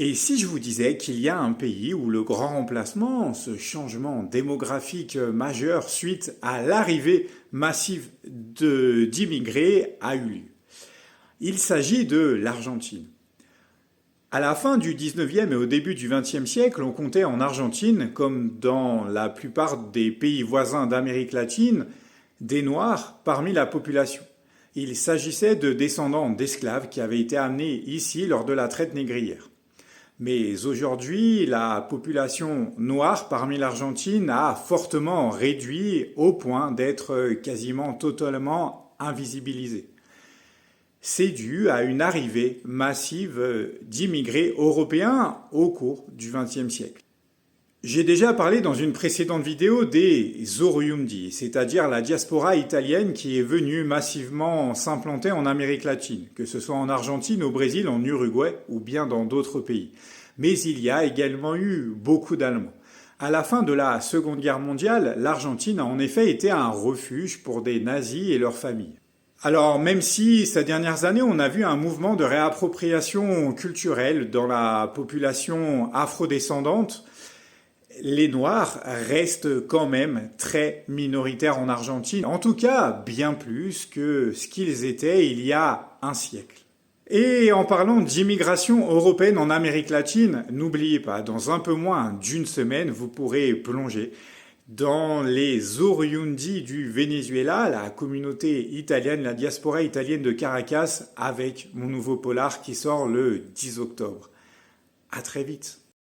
Et si je vous disais qu'il y a un pays où le grand remplacement, ce changement démographique majeur suite à l'arrivée massive d'immigrés a eu lieu? Il s'agit de l'Argentine. À la fin du 19e et au début du 20e siècle, on comptait en Argentine, comme dans la plupart des pays voisins d'Amérique latine, des Noirs parmi la population. Il s'agissait de descendants d'esclaves qui avaient été amenés ici lors de la traite négrière. Mais aujourd'hui, la population noire parmi l'Argentine a fortement réduit au point d'être quasiment totalement invisibilisée. C'est dû à une arrivée massive d'immigrés européens au cours du XXe siècle. J'ai déjà parlé dans une précédente vidéo des Oriundi, c'est-à-dire la diaspora italienne qui est venue massivement s'implanter en Amérique latine, que ce soit en Argentine, au Brésil, en Uruguay ou bien dans d'autres pays. Mais il y a également eu beaucoup d'Allemands. À la fin de la Seconde Guerre mondiale, l'Argentine a en effet été un refuge pour des nazis et leurs familles. Alors même si ces dernières années on a vu un mouvement de réappropriation culturelle dans la population afrodescendante, les Noirs restent quand même très minoritaires en Argentine, en tout cas bien plus que ce qu'ils étaient il y a un siècle. Et en parlant d'immigration européenne en Amérique latine, n'oubliez pas, dans un peu moins d'une semaine, vous pourrez plonger dans les Oriundi du Venezuela, la communauté italienne, la diaspora italienne de Caracas, avec mon nouveau polar qui sort le 10 octobre. À très vite.